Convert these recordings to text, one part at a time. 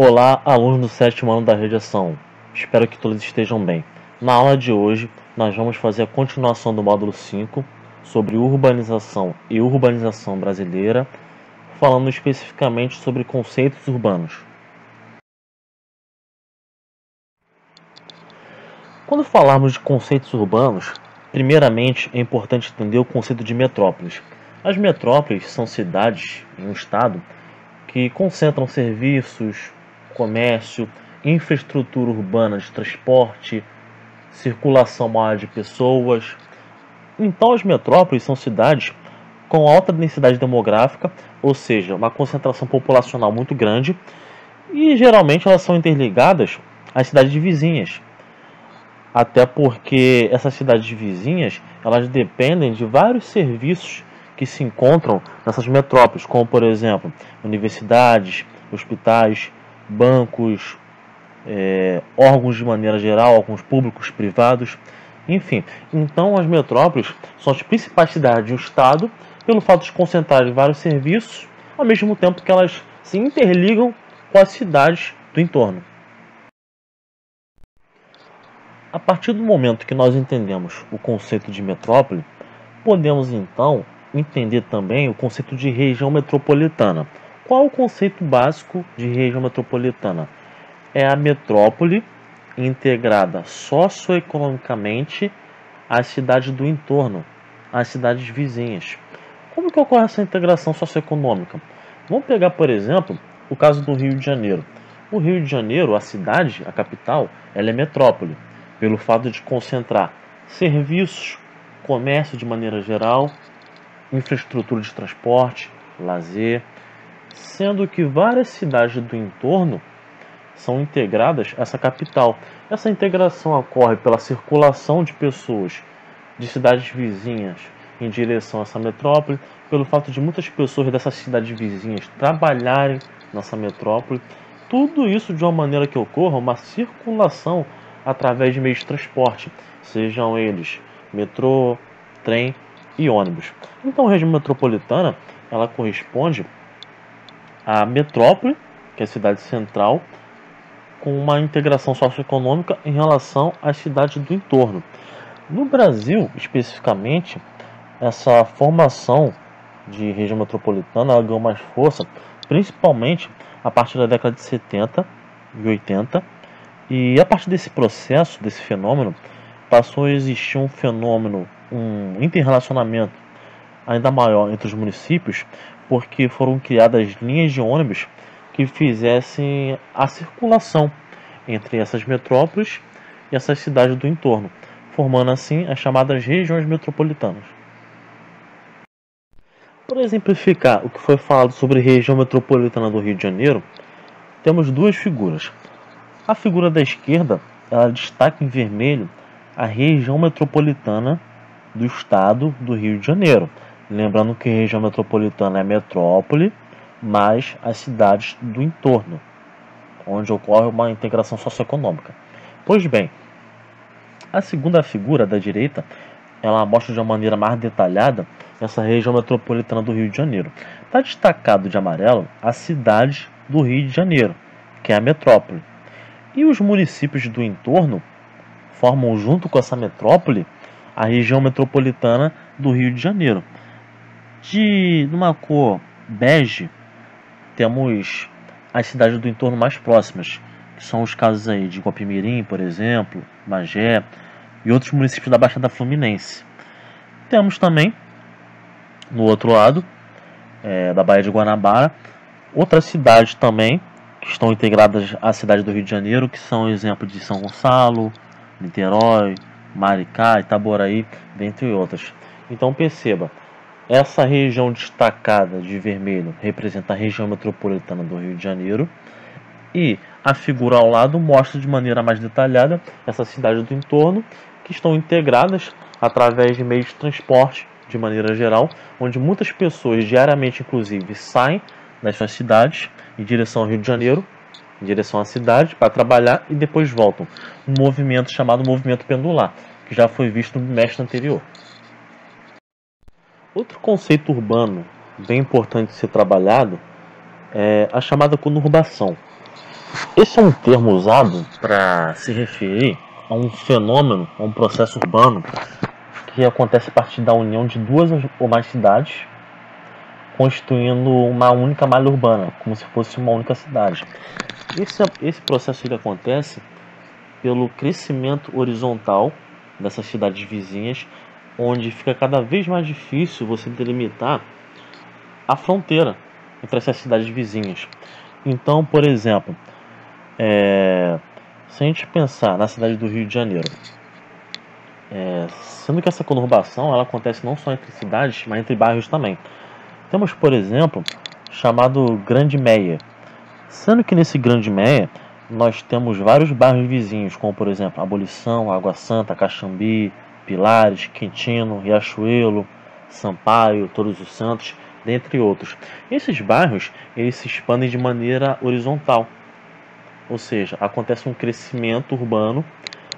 Olá, alunos do sétimo ano da Radiação. Espero que todos estejam bem. Na aula de hoje, nós vamos fazer a continuação do módulo 5 sobre urbanização e urbanização brasileira, falando especificamente sobre conceitos urbanos. Quando falarmos de conceitos urbanos, primeiramente é importante entender o conceito de metrópoles. As metrópoles são cidades em um estado que concentram serviços, comércio, infraestrutura urbana de transporte, circulação maior de pessoas. Então, as metrópoles são cidades com alta densidade demográfica, ou seja, uma concentração populacional muito grande, e geralmente elas são interligadas às cidades vizinhas. Até porque essas cidades vizinhas, elas dependem de vários serviços que se encontram nessas metrópoles, como por exemplo, universidades, hospitais, bancos, órgãos de maneira geral, órgãos públicos, privados, enfim. Então as metrópoles são as principais cidades do estado, pelo fato de concentrarem vários serviços, ao mesmo tempo que elas se interligam com as cidades do entorno. A partir do momento que nós entendemos o conceito de metrópole, podemos então entender também o conceito de região metropolitana. Qual é o conceito básico de região metropolitana? É a metrópole integrada socioeconomicamente às cidades do entorno, às cidades vizinhas. Como que ocorre essa integração socioeconômica? Vamos pegar, por exemplo, o caso do Rio de Janeiro. O Rio de Janeiro, a cidade, a capital, ela é metrópole, pelo fato de concentrar serviços, comércio de maneira geral, infraestrutura de transporte, lazer, sendo que várias cidades do entorno são integradas a essa capital. Essa integração ocorre pela circulação de pessoas de cidades vizinhas em direção a essa metrópole, pelo fato de muitas pessoas dessas cidades vizinhas trabalharem nessa metrópole. Tudo isso de uma maneira que ocorra uma circulação através de meios de transporte, sejam eles metrô, trem e ônibus. Então a região metropolitana, ela corresponde à metrópole, que é a cidade central, com uma integração socioeconômica em relação às cidades do entorno. No Brasil, especificamente, essa formação de região metropolitana ela ganhou mais força, principalmente a partir da década de 70 e 80, e a partir desse processo, desse fenômeno, passou a existir um fenômeno, um interrelacionamento ainda maior entre os municípios, porque foram criadas linhas de ônibus que fizessem a circulação entre essas metrópoles e essas cidades do entorno, formando assim as chamadas regiões metropolitanas. Para exemplificar o que foi falado sobre a região metropolitana do Rio de Janeiro, temos duas figuras. A figura da esquerda, ela destaca em vermelho a região metropolitana do estado do Rio de Janeiro. Lembrando que a região metropolitana é a metrópole, mais as cidades do entorno, onde ocorre uma integração socioeconômica. Pois bem, a segunda figura da direita, ela mostra de uma maneira mais detalhada essa região metropolitana do Rio de Janeiro. Está destacado de amarelo a cidade do Rio de Janeiro, que é a metrópole. E os municípios do entorno formam, junto com essa metrópole, a região metropolitana do Rio de Janeiro. Numa cor bege, temos as cidades do entorno mais próximas, que são os casos aí de Guapimirim, por exemplo, Magé e outros municípios da Baixada Fluminense. Temos também, no outro lado, da Baía de Guanabara, outras cidades também, que estão integradas à cidade do Rio de Janeiro, que são exemplos de São Gonçalo, Niterói, Maricá, Itaboraí, dentre outras. Então perceba, essa região destacada de vermelho representa a região metropolitana do Rio de Janeiro, e a figura ao lado mostra de maneira mais detalhada essas cidades do entorno, que estão integradas através de meios de transporte de maneira geral, onde muitas pessoas diariamente inclusive saem das suas cidades em direção ao Rio de Janeiro, em direção à cidade para trabalhar e depois voltam. Um movimento chamado movimento pendular, que já foi visto no bimestre anterior. Outro conceito urbano bem importante de ser trabalhado é a chamada conurbação. Esse é um termo usado para se referir a um fenômeno, a um processo urbano que acontece a partir da união de duas ou mais cidades, constituindo uma única malha urbana, como se fosse uma única cidade. Esse processo ele acontece pelo crescimento horizontal dessas cidades vizinhas, onde fica cada vez mais difícil você delimitar a fronteira entre essas cidades vizinhas. Então, por exemplo, se a gente pensar na cidade do Rio de Janeiro, sendo que essa conurbação ela acontece não só entre cidades, mas entre bairros também. Temos, por exemplo, chamado Grande Meia, sendo que nesse Grande Meia nós temos vários bairros vizinhos, como por exemplo Abolição, Água Santa, Caxambi, Pilares, Quintino, Riachuelo, Sampaio, Todos os Santos, dentre outros. Esses bairros eles se expandem de maneira horizontal, ou seja, acontece um crescimento urbano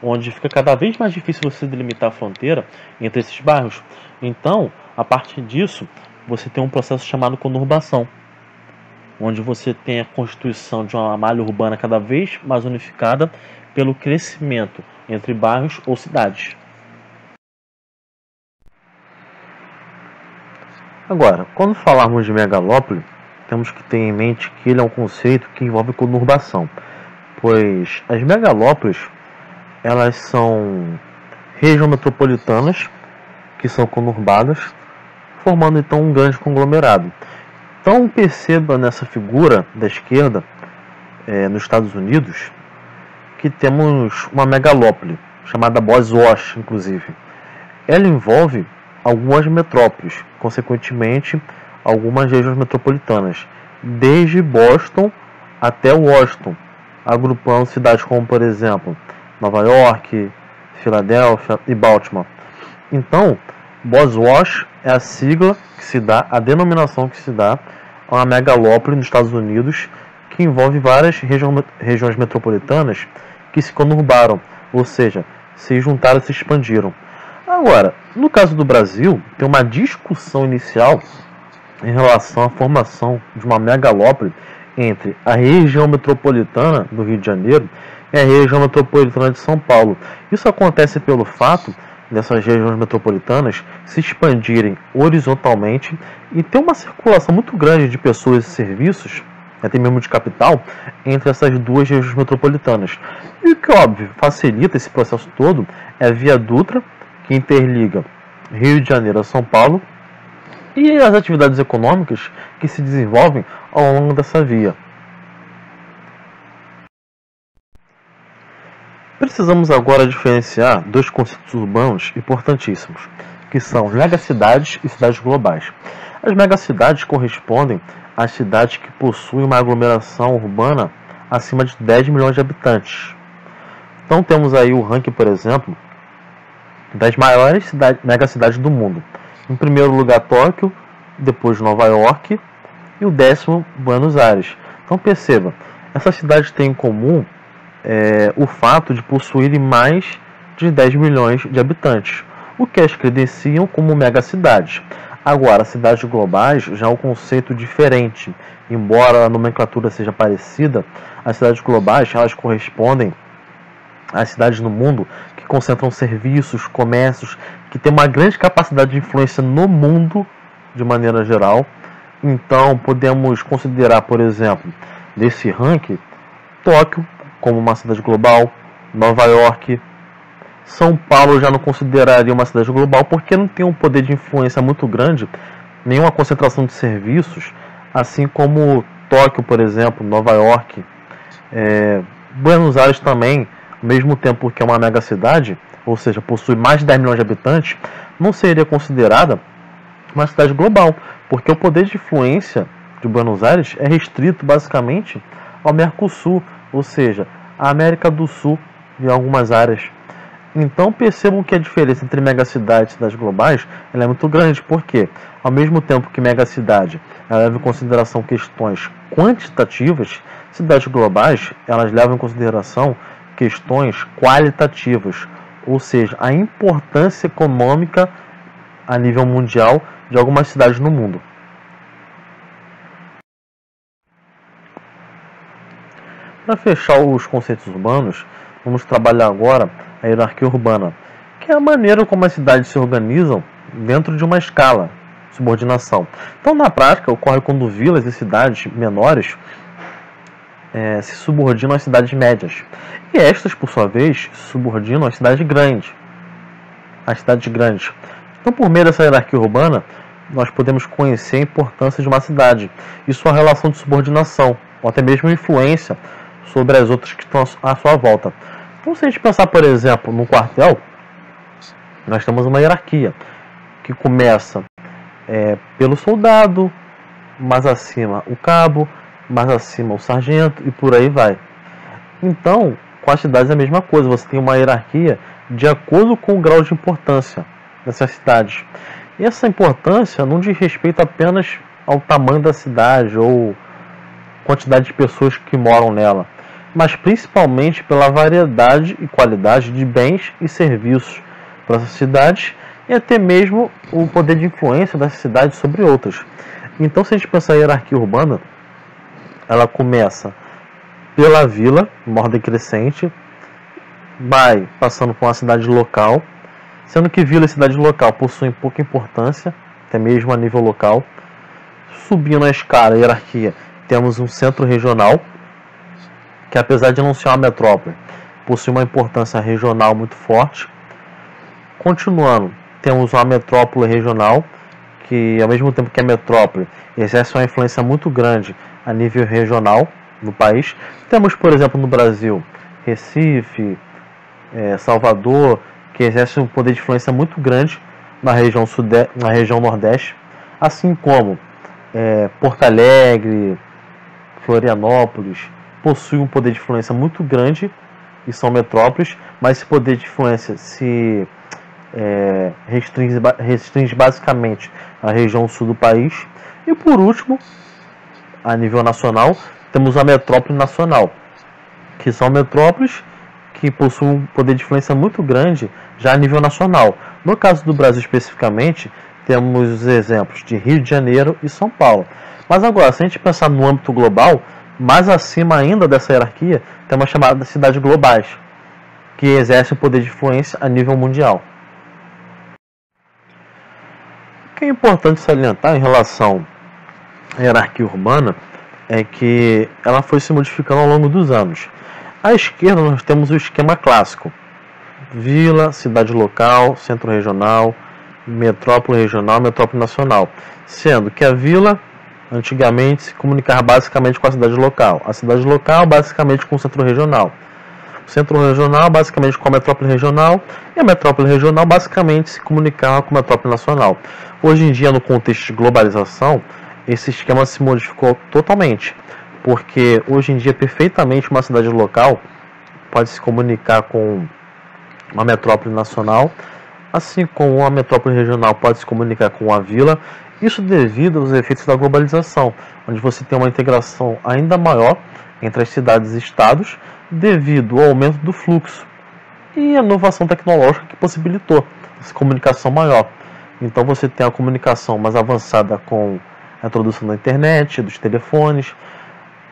onde fica cada vez mais difícil você delimitar a fronteira entre esses bairros. Então, a partir disso, você tem um processo chamado conurbação, onde você tem a constituição de uma malha urbana cada vez mais unificada pelo crescimento entre bairros ou cidades. Agora, quando falarmos de megalópole, temos que ter em mente que ele é um conceito que envolve conurbação, pois as megalópoles elas são regiões metropolitanas que são conurbadas, formando então um grande conglomerado. Então perceba nessa figura da esquerda, nos Estados Unidos, que temos uma megalópole, chamada Boswash, inclusive. Ela envolve algumas metrópoles, consequentemente algumas regiões metropolitanas, desde Boston até Washington, agrupando cidades como, por exemplo, Nova York, Filadélfia e Baltimore. Então, Boswash é a sigla que se dá, a denominação que se dá a uma megalópole nos Estados Unidos, que envolve várias regiões metropolitanas que se conurbaram, ou seja, se juntaram e se expandiram. Agora, no caso do Brasil, tem uma discussão inicial em relação à formação de uma megalópole entre a região metropolitana do Rio de Janeiro e a região metropolitana de São Paulo. Isso acontece pelo fato dessas regiões metropolitanas se expandirem horizontalmente e ter uma circulação muito grande de pessoas e serviços, até mesmo de capital, entre essas duas regiões metropolitanas. E o que, óbvio, facilita esse processo todo é a Via Dutra, que interliga Rio de Janeiro a São Paulo, e as atividades econômicas que se desenvolvem ao longo dessa via. Precisamos agora diferenciar dois conceitos urbanos importantíssimos, que são megacidades e cidades globais. As megacidades correspondem às cidades que possuem uma aglomeração urbana acima de 10 milhões de habitantes. Então temos aí o ranking, por exemplo, das maiores megacidades do mundo. Em primeiro lugar, Tóquio, depois Nova York e o 10º, Buenos Aires. Então perceba, essas cidades têm em comum o fato de possuírem mais de 10 milhões de habitantes, o que as credenciam como megacidades. Agora, cidades globais já é um conceito diferente. Embora a nomenclatura seja parecida, as cidades globais elas correspondem às cidades no mundo que concentram serviços, comércios, que têm uma grande capacidade de influência no mundo de maneira geral. Então, podemos considerar, por exemplo, desse ranking, Tóquio como uma cidade global, Nova York, São Paulo já não consideraria uma cidade global porque não tem um poder de influência muito grande, nenhuma concentração de serviços, assim como Tóquio, por exemplo, Nova York, Buenos Aires também, ao mesmo tempo que é uma megacidade, ou seja, possui mais de 10 milhões de habitantes, não seria considerada uma cidade global, porque o poder de influência de Buenos Aires é restrito basicamente ao Mercosul, ou seja, a América do Sul em algumas áreas. Então percebam que a diferença entre megacidade e cidades globais ela é muito grande, porque ao mesmo tempo que megacidade ela leva em consideração questões quantitativas, cidades globais elas levam em consideração questões qualitativas, ou seja, a importância econômica a nível mundial de algumas cidades no mundo. Para fechar os conceitos urbanos, vamos trabalhar agora a hierarquia urbana, que é a maneira como as cidades se organizam dentro de uma escala, subordinação. Então, na prática, ocorre quando vilas e cidades menores se subordinam às cidades médias. E estas, por sua vez, se subordinam às cidades grandes. Então, por meio dessa hierarquia urbana, nós podemos conhecer a importância de uma cidade e sua relação de subordinação, ou até mesmo influência sobre as outras que estão à sua volta. Então, se a gente pensar, por exemplo, num quartel, nós temos uma hierarquia que começa pelo soldado, mais acima o cabo, mais acima o sargento e por aí vai. Então, com as cidades é a mesma coisa, você tem uma hierarquia de acordo com o grau de importância dessas cidades. E essa importância não diz respeito apenas ao tamanho da cidade ou quantidade de pessoas que moram nela, mas principalmente pela variedade e qualidade de bens e serviços para essas cidades e até mesmo o poder de influência dessas cidades sobre outras. Então, se a gente pensar em hierarquia urbana, ela começa pela vila, em ordem crescente, vai passando por uma cidade local, sendo que vila e cidade local possuem pouca importância, até mesmo a nível local. Subindo a escala, a hierarquia, temos um centro regional, que apesar de não ser uma metrópole, possui uma importância regional muito forte. Continuando, temos uma metrópole regional, que ao mesmo tempo que é metrópole, exerce uma influência muito grande a nível regional no país. Temos, por exemplo, no Brasil, Recife, Salvador, que exerce um poder de influência muito grande na região Nordeste, assim como Porto Alegre, Florianópolis, possui um poder de influência muito grande e são metrópoles, mas esse poder de influência se restringe basicamente à região sul do país. E por último, a nível nacional, temos a metrópole nacional, que são metrópoles que possuem um poder de influência muito grande já a nível nacional. No caso do Brasil especificamente, temos os exemplos de Rio de Janeiro e São Paulo. Mas agora, se a gente pensar no âmbito global, mais acima ainda dessa hierarquia, temos a chamada cidades globais, que exercem um poder de influência a nível mundial. O que é importante salientar em relação à hierarquia urbana é que ela foi se modificando ao longo dos anos. À esquerda nós temos o esquema clássico: vila, cidade local, centro regional, metrópole regional, metrópole nacional. Sendo que a vila antigamente se comunicava basicamente com a cidade local, a cidade local basicamente com o centro regional, o centro regional basicamente com a metrópole regional e a metrópole regional basicamente se comunicava com a metrópole nacional. Hoje em dia, no contexto de globalização, esse esquema se modificou totalmente, porque hoje em dia perfeitamente uma cidade local pode se comunicar com uma metrópole nacional, assim como uma metrópole regional pode se comunicar com uma vila. Isso devido aos efeitos da globalização, onde você tem uma integração ainda maior entre as cidades e estados, devido ao aumento do fluxo e a inovação tecnológica que possibilitou essa comunicação maior. Então você tem a comunicação mais avançada com a introdução da internet, dos telefones,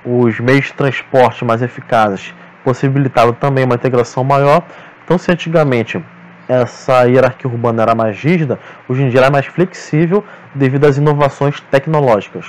os meios de transporte mais eficazes possibilitaram também uma integração maior. Então, se antigamente essa hierarquia urbana era mais rígida, hoje em dia ela é mais flexível devido às inovações tecnológicas.